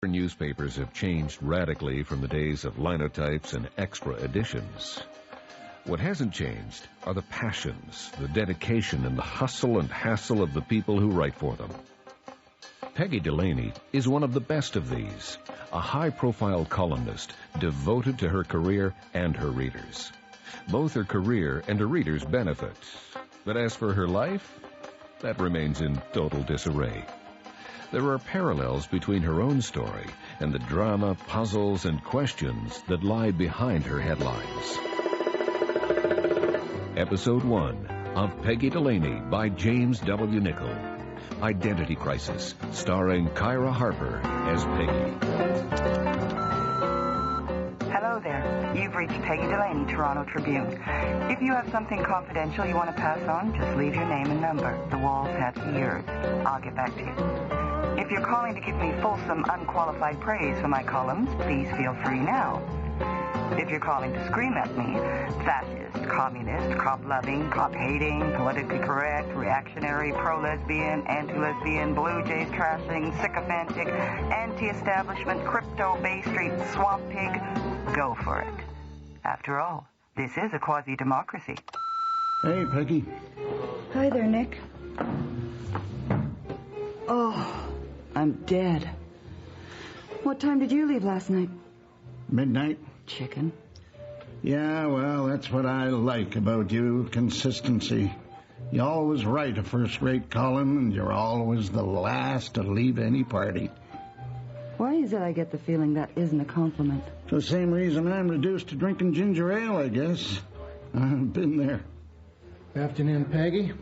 Newspapers have changed radically from the days of linotypes and extra editions. What hasn't changed are the passions, the dedication, and the hustle and hassle of the people who write for them. Peggy Delaney is one of the best of these, a high-profile columnist devoted to her career and her readers. Both her career and her readers benefit. But as for her life, that remains in total disarray. There are parallels between her own story and the drama, puzzles, and questions that lie behind her headlines. Episode 1 of Peggy Delaney by James W. Nichol. Identity Crisis, starring Kyra Harper as Peggy. Hello there. You've reached Peggy Delaney, Toronto Tribune. If you have something confidential you want to pass on, just leave your name and number. The walls have to be yours. I'll get back to you. If you're calling to give me fulsome, unqualified praise for my columns, please feel free now. If you're calling to scream at me, fascist, communist, cop-loving, cop-hating, politically correct, reactionary, pro-lesbian, anti-lesbian, Blue Jays trashing, sycophantic, anti-establishment, crypto, Bay Street, swamp pig, go for it. After all, this is a quasi-democracy. Hey, Peggy. Hi there, Nick. Oh, I'm dead. What time did you leave last night? Midnight. Chicken. Yeah, well, that's what I like about you, consistency. You always write a first-rate column, and you're always the last to leave any party. Why is it I get the feeling that isn't a compliment? For the same reason I'm reduced to drinking ginger ale, I guess. I've been there. Afternoon, Peggy.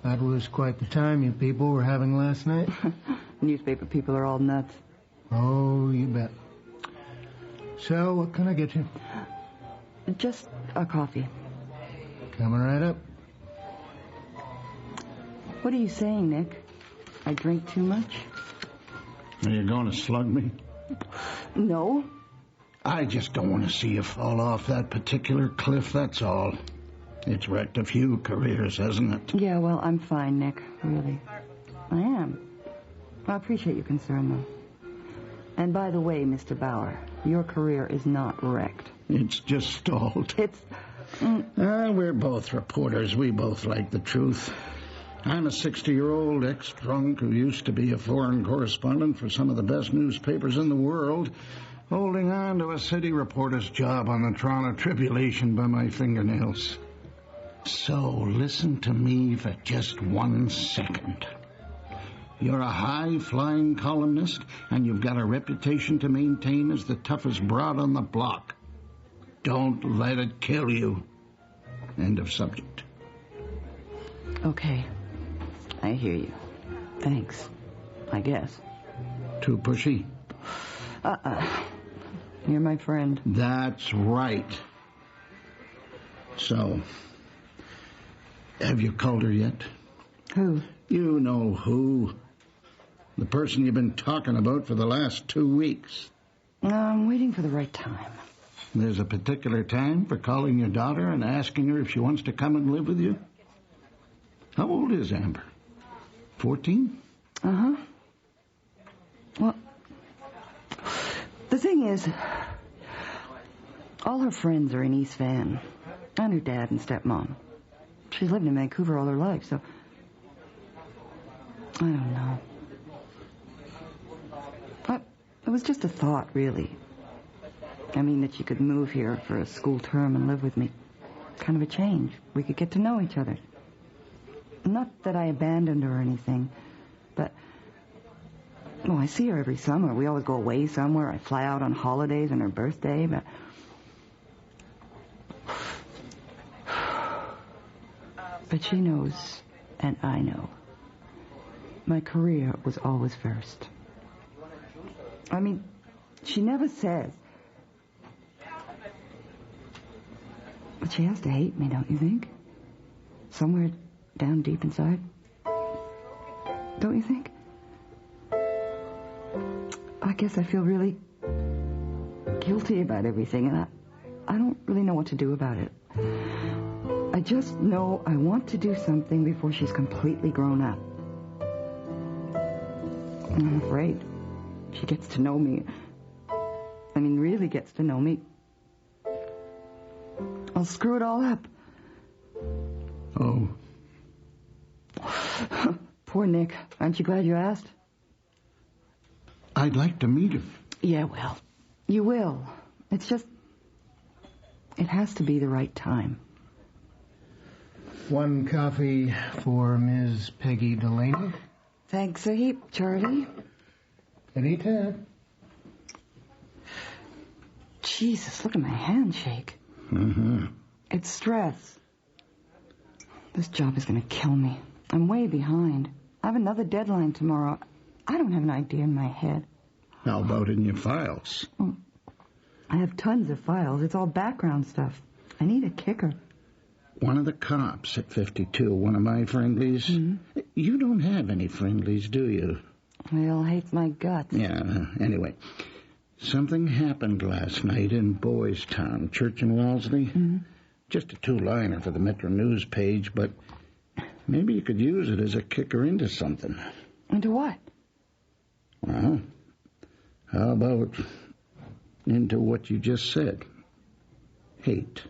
That was quite the time you people were having last night. Newspaper people are all nuts. Oh, you bet. So, what can I get you? Just a coffee. Coming right up. What are you saying, Nick? I drink too much? Are you going to slug me? No. I just don't want to see you fall off that particular cliff, that's all. It's wrecked a few careers, hasn't it? Yeah, well, I'm fine, Nick. Really. I am. I appreciate your concern, though. And by the way, Mr. Bauer, your career is not wrecked. It's just stalled. We're both reporters. We both like the truth. I'm a 60-year-old ex-drunk who used to be a foreign correspondent for some of the best newspapers in the world, holding on to a city reporter's job on the Toronto Tribune by my fingernails. So listen to me for just 1 second. You're a high-flying columnist, and you've got a reputation to maintain as the toughest broad on the block. Don't let it kill you. End of subject. Okay. I hear you. Thanks. I guess. Too pushy? You're my friend. That's right. So, have you called her yet? Who? You know who. The person you've been talking about for the last 2 weeks. I'm waiting for the right time. There's a particular time for calling your daughter and asking her if she wants to come and live with you? How old is Amber? 14? Uh-huh. Well, the thing is, all her friends are in East Van, and her dad and stepmom. She's lived in Vancouver all her life, so I don't know. It was just a thought, really. I mean, that she could move here for a school term and live with me. Kind of a change. We could get to know each other. Not that I abandoned her or anything, but... Well, I see her every summer. We always go away somewhere. I fly out on holidays on her birthday, but... But she knows, and I know. My career was always first. I mean, she never says. But she has to hate me, don't you think? Somewhere down deep inside. Don't you think? I guess I feel really guilty about everything, and I don't really know what to do about it. I just know I want to do something before she's completely grown up. I'm afraid she gets to know me, I mean, really gets to know me, I'll screw it all up. Oh. Poor Nick. Aren't you glad you asked? I'd like to meet him. Yeah, well, you will. It's just, it has to be the right time. 1 coffee for Ms. Peggy Delaney. Thanks a heap, Charlie. Anytime. Jesus, look at my hand shake. Mm-hmm. It's stress. This job is going to kill me. I'm way behind. I have another deadline tomorrow. I don't have an idea in my head. How about in your files? I have tons of files. It's all background stuff. I need a kicker. One of the cops at 52, one of my friendlies. Mm-hmm. You don't have any friendlies, do you? Well, hates my guts. Yeah, anyway. Something happened last night in Boys Town, Church and Wellesley. Mm-hmm. Just a 2-liner for the Metro News page, but maybe you could use it as a kicker into something. Into what? Well, how about into what you just said? Hate.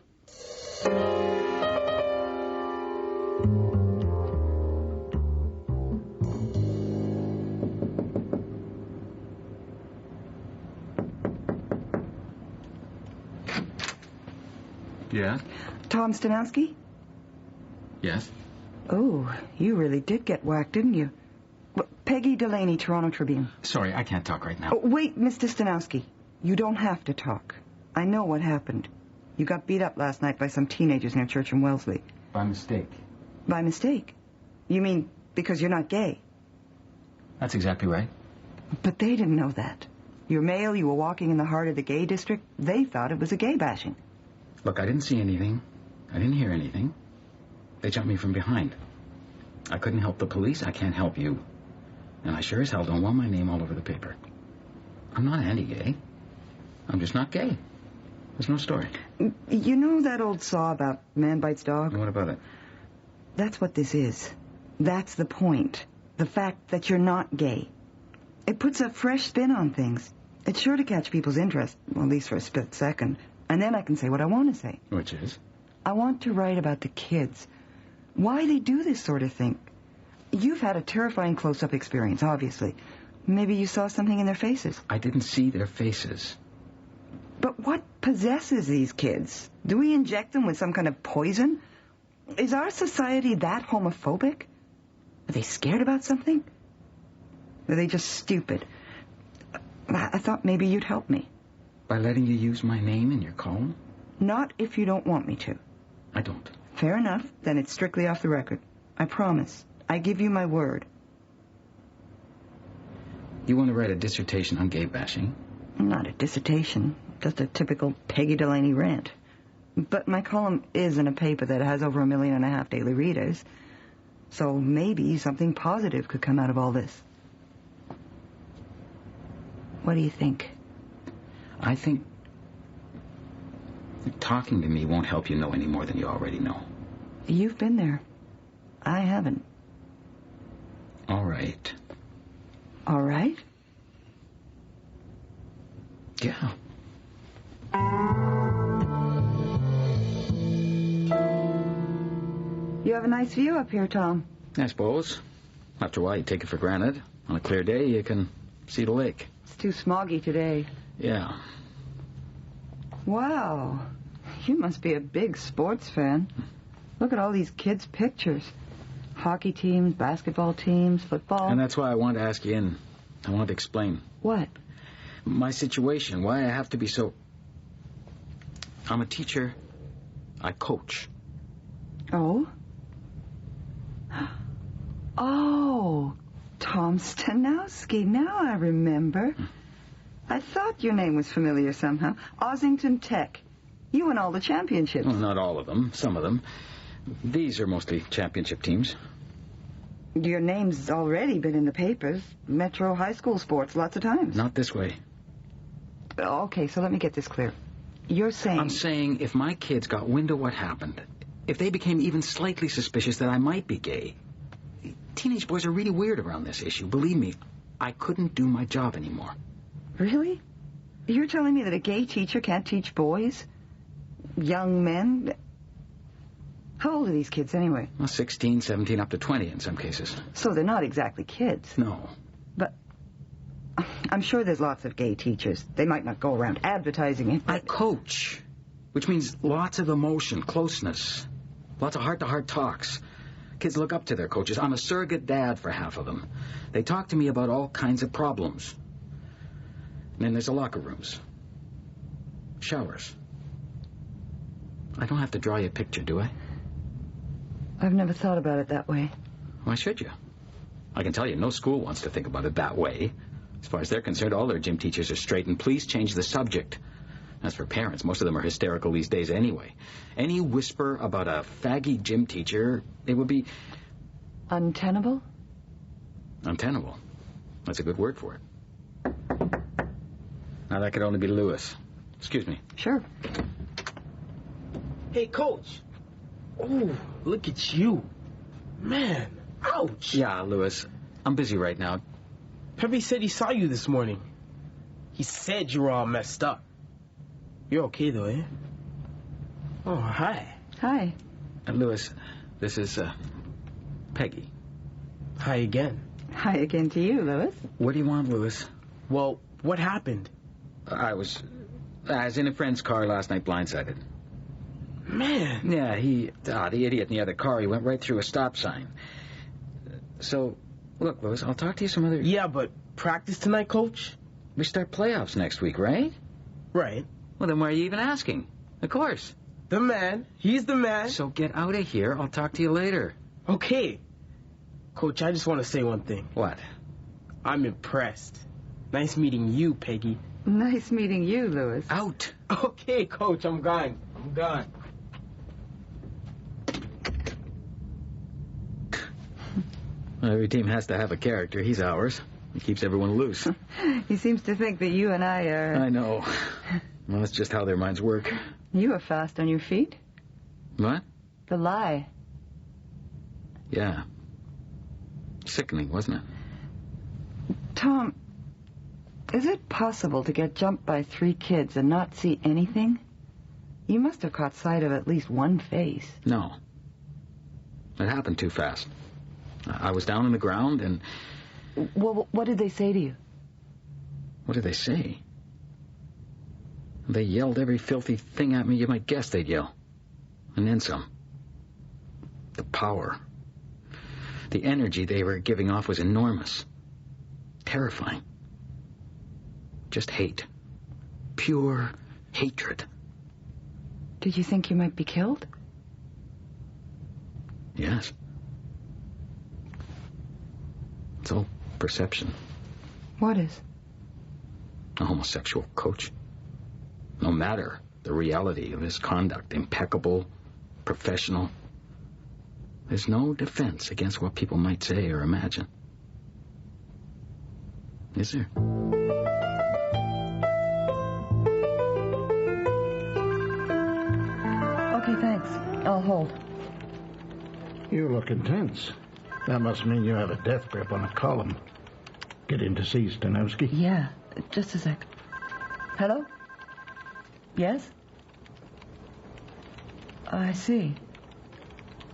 Yeah? Tom Stanowski? Yes? Oh, you really did get whacked, didn't you? Peggy Delaney, Toronto Tribune. Sorry, I can't talk right now. Oh, wait, Mr. Stanowski. You don't have to talk. I know what happened. You got beat up last night by some teenagers near Church and Wellesley. By mistake. By mistake? You mean because you're not gay? That's exactly right. But they didn't know that. You're male, you were walking in the heart of the gay district. They thought it was a gay bashing. Look, I didn't see anything. I didn't hear anything. They jumped me from behind. I couldn't help the police. I can't help you. And I sure as hell don't want my name all over the paper. I'm not anti-gay. I'm just not gay. There's no story. You know that old saw about man bites dog? What about it? That's what this is. That's the point. The fact that you're not gay. It puts a fresh spin on things. It's sure to catch people's interest, well, at least for a split second. And then I can say what I want to say. Which is? I want to write about the kids. Why they do this sort of thing. You've had a terrifying close-up experience, obviously. Maybe you saw something in their faces. I didn't see their faces. But what possesses these kids? Do we inject them with some kind of poison? Is our society that homophobic? Are they scared about something? Are they just stupid? I thought maybe you'd help me. By letting you use my name in your column? Not if you don't want me to. I don't. Fair enough. Then it's strictly off the record. I promise. I give you my word. You want to write a dissertation on gay bashing? Not a dissertation. Just a typical Peggy Delaney rant. But my column is in a paper that has over 1.5 million daily readers. So maybe something positive could come out of all this. What do you think? I think talking to me won't help you know any more than you already know. You've been there. I haven't. All right. All right? Yeah. You have a nice view up here, Tom. I suppose. After a while, you take it for granted. On a clear day, you can see the lake. It's too smoggy today. Yeah. Wow. You must be a big sports fan. Look at all these kids' pictures. Hockey teams, basketball teams, football. And that's why I wanted to ask you in. I wanted to explain. What? My situation, why I have to be so... I'm a teacher. I coach. Oh? Oh, Tom Stanowski. Now I remember. I thought your name was familiar somehow. Ossington Tech. You won all the championships. Well, not all of them. Some of them. These are mostly championship teams. Your name's already been in the papers. Metro high school sports lots of times. Not this way. Okay, so let me get this clear. You're saying... I'm saying if my kids got wind of what happened, if they became even slightly suspicious that I might be gay... Teenage boys are really weird around this issue. Believe me, I couldn't do my job anymore. Really? You're telling me that a gay teacher can't teach boys? Young men? How old are these kids anyway? Well, 16, 17, up to 20 in some cases. So they're not exactly kids. No. But I'm sure there's lots of gay teachers. They might not go around advertising it. I coach, which means lots of emotion, closeness, lots of heart-to-heart talks. Kids look up to their coaches. I'm a surrogate dad for half of them. They talk to me about all kinds of problems. And then there's the locker rooms. Showers. I don't have to draw you a picture, do I? I've never thought about it that way. Why should you? I can tell you, no school wants to think about it that way. As far as they're concerned, all their gym teachers are straight, and please change the subject. As for parents, most of them are hysterical these days anyway. Any whisper about a faggy gym teacher, it would be... Untenable? Untenable. That's a good word for it. Now, that could only be Lewis. Excuse me. Sure. Hey, Coach. Oh, look at you. Man, ouch. Yeah, Lewis. I'm busy right now. Pepe said he saw you this morning. He said you were all messed up. You're okay, though, eh? Oh, hi. Hi. Lewis, this is, Peggy. Hi again. Hi again to you, Lewis. What do you want, Lewis? Well, what happened? I was in a friend's car last night, blindsided. Man. Yeah, the idiot in the other car, he went right through a stop sign. So, look, Lewis, I'll talk to you some other... Yeah, but practice tonight, Coach? We start playoffs next week, right? Right. Well, then why are you even asking? Of course. The man. He's the man. So get out of here. I'll talk to you later. Okay. Coach, I just want to say one thing. What? I'm impressed. Nice meeting you, Peggy. Nice meeting you, Lewis. Out. Okay, Coach, I'm gone. Every team has to have a character. He's ours. He keeps everyone loose. He seems to think that you and I are... I know. Well, that's just how their minds work. You are fast on your feet. What? The lie. Yeah. Sickening, wasn't it? Tom, is it possible to get jumped by 3 kids and not see anything? You must have caught sight of at least one face. No. It happened too fast. I was down on the ground and... Well, what did they say to you? What did they say? They yelled every filthy thing at me you might guess they'd yell. And then some. The power. The energy they were giving off was enormous. Terrifying. Just hate. Pure hatred. Did you think you might be killed? Yes. It's all perception. What is? A homosexual coach. No matter the reality of his conduct, impeccable, professional, there's no defense against what people might say or imagine. Is there? Okay, thanks. I'll hold. You look intense. That must mean you have a death grip on a column. Get in to see Stanowski? Yeah, just a sec. Hello? Yes? I see.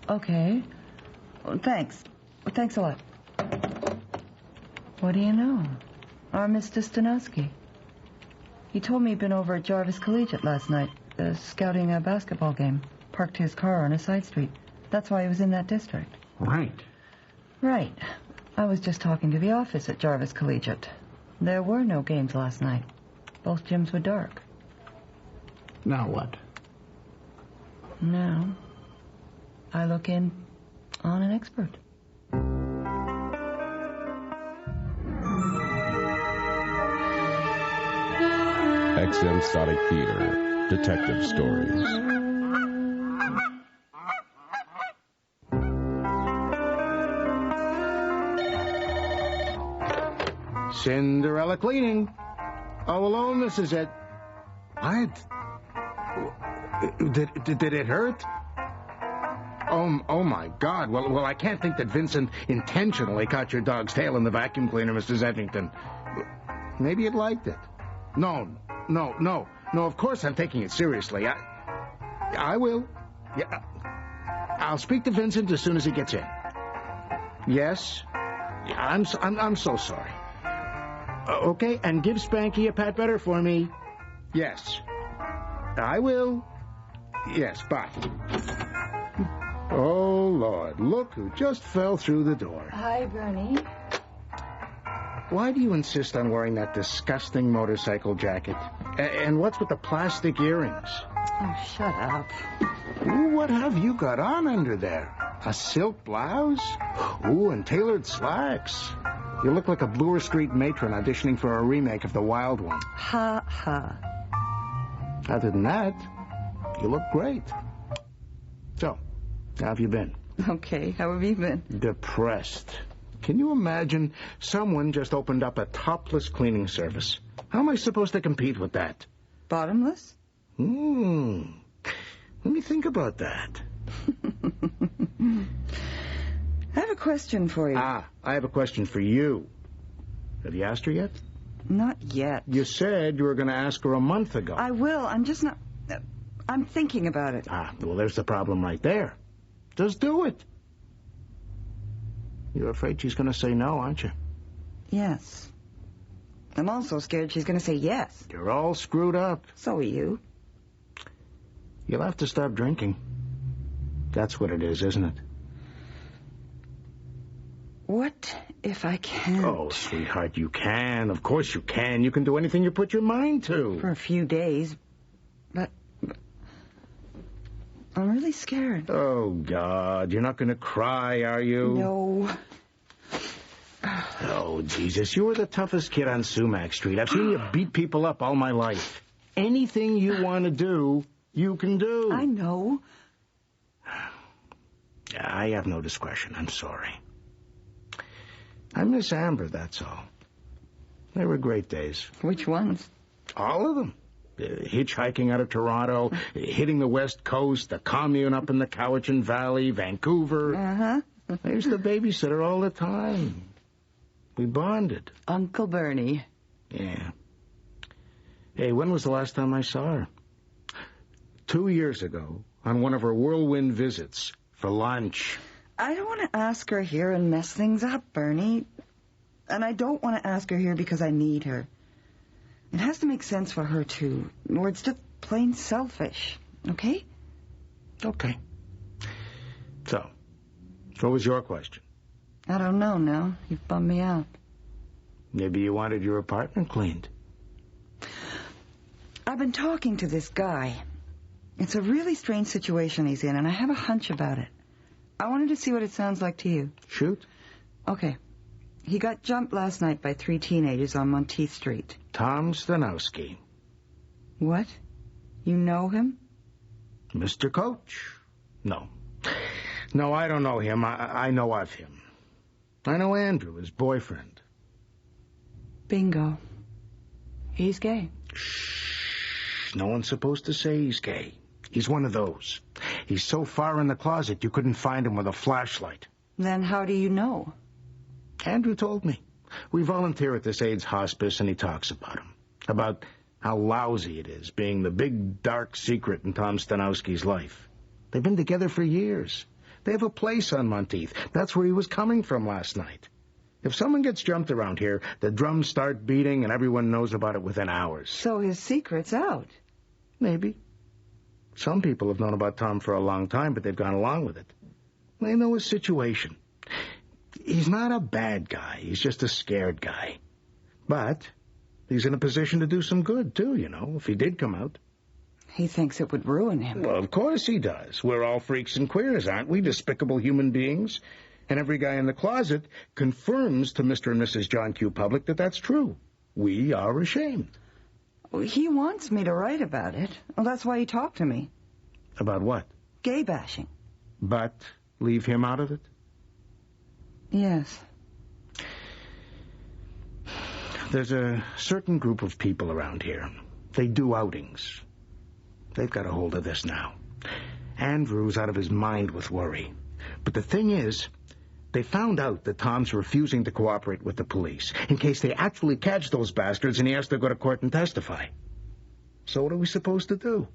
Okay. Well, thanks. Well, thanks a lot. What do you know? Our Mr. Stanowski. He told me he'd been over at Jarvis Collegiate last night, scouting a basketball game. Parked his car on a side street. That's why he was in that district. Right. Right. I was just talking to the office at Jarvis Collegiate. There were no games last night. Both gyms were dark. Now what? Now, I look in on an expert. XM Sonic Theater, Detective Stories. Cinderella cleaning. All alone, this is it. What? Did it hurt? Oh my God. Well, I can't think that Vincent intentionally caught your dog's tail in the vacuum cleaner, Mrs. Edgington. Maybe it liked it. No, of course I'm taking it seriously. I will. Yeah, I'll speak to Vincent as soon as he gets in. Yes? Yeah, I'm so sorry. Okay, and give Spanky a pat better for me. Yes. I will. Yes, bye. Oh, Lord, look who just fell through the door. Hi, Bernie. Why do you insist on wearing that disgusting motorcycle jacket? And what's with the plastic earrings? Oh, shut up. Ooh, what have you got on under there? A silk blouse? Ooh, and tailored slacks. You look like a Bloor Street matron auditioning for a remake of The Wild One. Ha, ha. Other than that, you look great. So, how have you been? Okay, how have you been? Depressed. Can you imagine someone just opened up a topless cleaning service? How am I supposed to compete with that? Bottomless? Let me think about that. I have a question for you. I have a question for you. Have you asked her yet? Not yet. You said you were going to ask her a month ago. I will. I'm just not... I'm thinking about it. Well, there's the problem right there. Just do it. You're afraid she's going to say no, aren't you? Yes. I'm also scared she's going to say yes. You're all screwed up. So are you. You'll have to stop drinking. That's what it is, isn't it? What if I can't? Oh, sweetheart, you can. Of course you can. You can do anything you put your mind to. For a few days. But I'm really scared. Oh, God. You're not going to cry, are you? No. Oh, Jesus. You were the toughest kid on Sumac Street. I've seen you beat people up all my life. Anything you want to do, you can do. I know. I have no discretion. I'm sorry. I miss Amber, that's all. They were great days. Which ones? All of them. Hitchhiking out of Toronto, hitting the West Coast, the commune up in the Cowichan Valley, Vancouver. Uh-huh. I used to babysit her all the time. We bonded. Uncle Bernie. Yeah. Hey, when was the last time I saw her? 2 years ago, on one of her whirlwind visits, for lunch. I don't want to ask her here and mess things up, Bernie. And I don't want to ask her here because I need her. It has to make sense for her, too. Or it's just plain selfish. Okay? Okay. So, what was your question? I don't know now. You've bummed me out. Maybe you wanted your apartment cleaned. I've been talking to this guy. It's a really strange situation he's in, and I have a hunch about it. I wanted to see what it sounds like to you. Shoot. Okay. He got jumped last night by 3 teenagers on Monteith Street. Tom Stanowski. What? You know him? Mr. Coach? No. No, I don't know him. I know of him. I know Andrew, his boyfriend. Bingo. He's gay. Shh. No one's supposed to say he's gay. He's one of those. He's so far in the closet you couldn't find him with a flashlight. Then how do you know? Andrew told me. We volunteer at this AIDS hospice, and he talks about him. About how lousy it is, being the big, dark secret in Tom Stanowski's life. They've been together for years. They have a place on Monteith. That's where he was coming from last night. If someone gets jumped around here, the drums start beating, and everyone knows about it within hours. So his secret's out. Maybe. Some people have known about Tom for a long time, but they've gone along with it. They know his situation. He's not a bad guy. He's just a scared guy. But he's in a position to do some good, too, you know, if he did come out. He thinks it would ruin him. Well, of course he does. We're all freaks and queers, aren't we? Despicable human beings. And every guy in the closet confirms to Mr. and Mrs. John Q. Public that that's true. We are ashamed. He wants me to write about it. Well, that's why he talked to me. About what? Gay bashing. But leave him out of it? Yes. There's a certain group of people around here. They do outings. They've got a hold of this now. Andrew's out of his mind with worry. But the thing is, They found out that Tom's refusing to cooperate with the police in case they actually catch those bastards and he has to go to court and testify. So what are we supposed to do?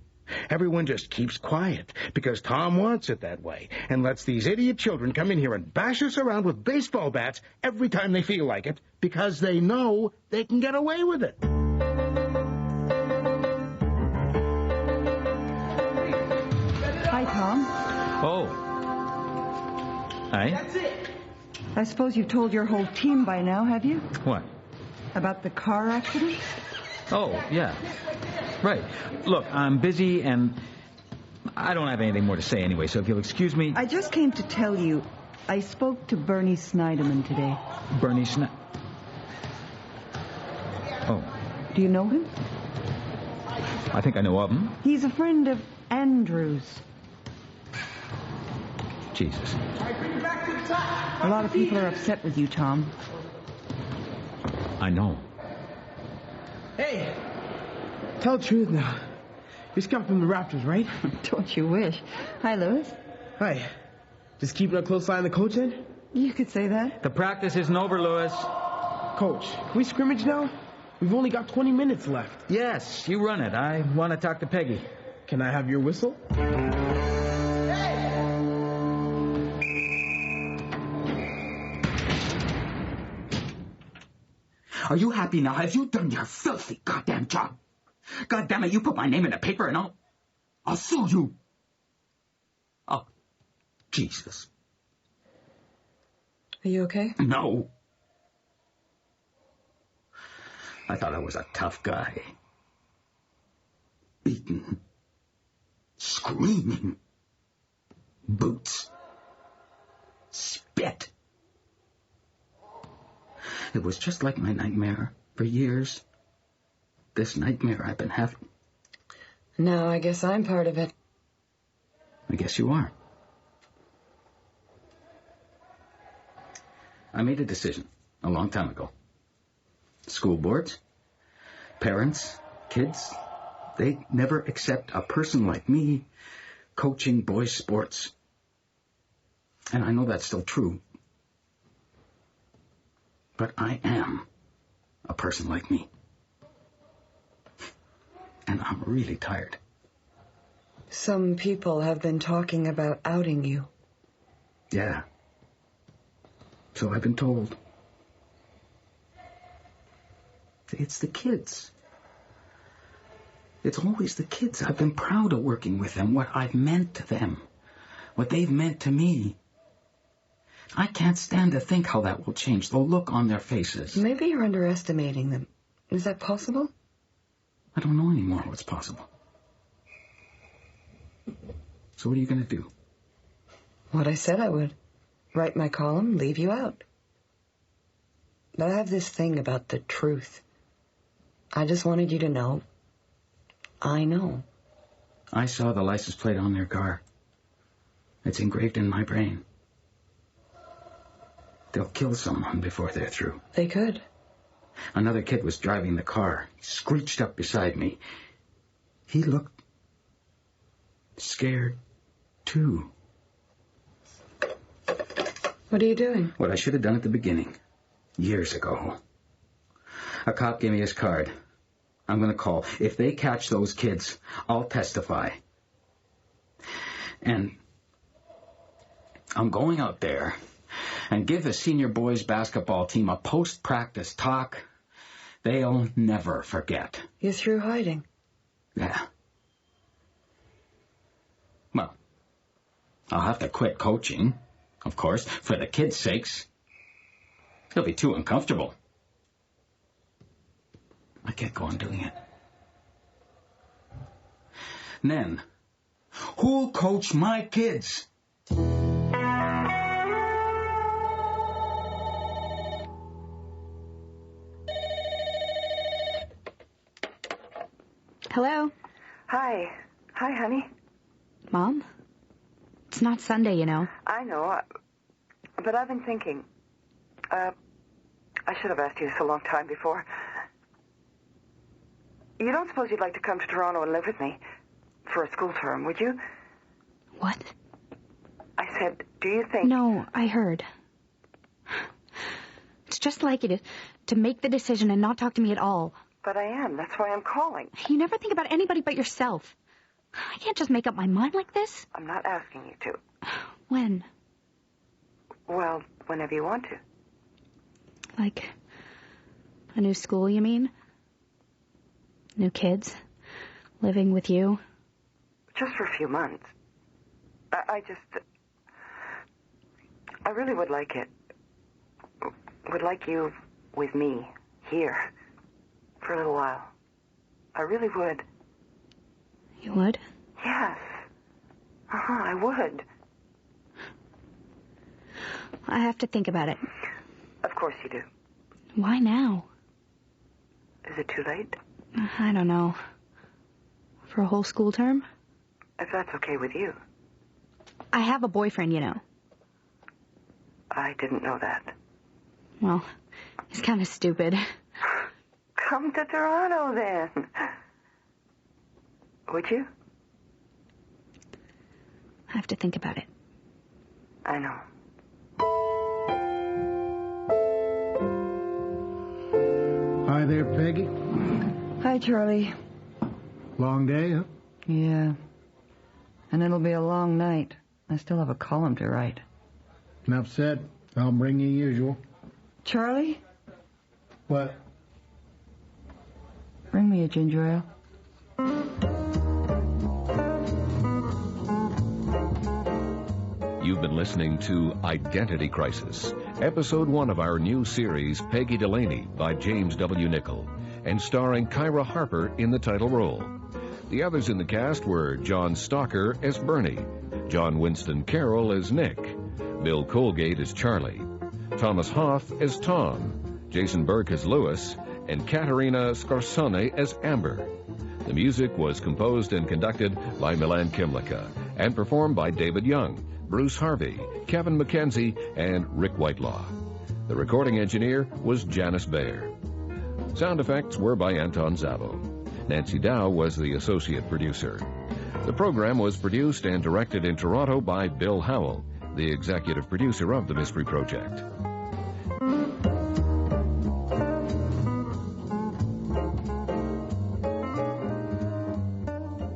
Everyone just keeps quiet because Tom wants it that way and lets these idiot children come in here and bash us around with baseball bats every time they feel like it because they know they can get away with it. Hi, Tom. Oh. Hi. That's it. I suppose you've told your whole team by now, have you? What? About the car accident? Oh, yeah. Right. Look, I'm busy and I don't have anything more to say anyway, so if you'll excuse me... I just came to tell you, I spoke to Bernie Snyderman today. Bernie Oh. Do you know him? I think I know of him. He's a friend of Andrew's. Jesus. A lot of people are upset with you, Tom. I know. Hey, tell the truth now. You're Scott from the Raptors, right? Don't you wish. Hi, Louis. Hi. Just keeping a close eye on the coach end? You could say that. The practice isn't over, Louis. Coach, can we scrimmage now? We've only got 20 minutes left. Yes, you run it. I want to talk to Peggy. Can I have your whistle? Are you happy now? Have you done your filthy goddamn job? God damn it, you put my name in the paper and I'll sue you. Oh, Jesus. Are you okay? No. I thought I was a tough guy. Beaten. Screaming. Boots. Spit. It was just like my nightmare for years. This nightmare I've been having. No, I guess I'm part of it. I guess you are. I made a decision a long time ago. School boards, parents, kids, they never accept a person like me coaching boys' sports. And I know that's still true. But I am a person like me. And I'm really tired. Some people have been talking about outing you. Yeah. So I've been told. It's the kids. It's always the kids. I've been proud of working with them, what I've meant to them, what they've meant to me. I can't stand to think how that will change the look on their faces. Maybe you're underestimating them. Is that possible? I don't know anymore what's possible. So what are you going to do? What I said I would. Write my column, leave you out. But I have this thing about the truth. I just wanted you to know. I know. I saw the license plate on their car. It's engraved in my brain. They'll kill someone before they're through. They could. Another kid was driving the car. He screeched up beside me. He looked scared, too. What are you doing? What I should have done at the beginning, years ago. A cop gave me his card. I'm going to call. If they catch those kids, I'll testify. And I'm going out there and give the senior boys basketball team a post-practice talk they'll never forget. You're through hiding. Yeah. Well, I'll have to quit coaching, of course, for the kids' sakes. They'll be too uncomfortable. I can't go on doing it. And then, who'll coach my kids? Hello? Hi. Hi, honey. Mom? It's not Sunday, you know. I know, but I've been thinking. I should have asked you this a long time before. You don't suppose you'd like to come to Toronto and live with me for a school term, would you? What? I said, do you think... No, I heard. just like you to make the decision and not talk to me at all. But I am. That's why I'm calling. You never think about anybody but yourself. I can't just make up my mind like this. I'm not asking you to. When? Well, whenever you want to. Like a new school, you mean? New kids? Living with you? Just for a few months. I really would like it. Would like you with me, here, for a little while. I really would. You would? Yes. I would. I have to think about it. Of course you do. Why now? Is it too late? I don't know. For a whole school term? If that's okay with you. I have a boyfriend, you know. I didn't know that. Well, he's kind of stupid. Come to Toronto, then. Would you? I have to think about it. I know. Hi there, Peggy. Hi, Charlie. Long day, huh? Yeah. And it'll be a long night. I still have a column to write. Enough said. I'll bring you usual. Charlie, What? bring me a ginger ale. You've been listening to Identity Crisis, Episode 1 of our new series, Peggy Delaney, by James W. Nichol, and starring Kyra Harper in the title role. The others in the cast were John Stalker as Bernie, John Winston Carroll as Nick, Bill Colgate as Charlie, Thomas Hoff as Tom, Jason Burke as Lewis, and Katerina Scarsone as Amber. The music was composed and conducted by Milan Kimlicka and performed by David Young, Bruce Harvey, Kevin McKenzie, and Rick Whitelaw. The recording engineer was Janice Bayer. Sound effects were by Anton Zavo. Nancy Dow was the associate producer. The program was produced and directed in Toronto by Bill Howell, the executive producer of the Mystery Project.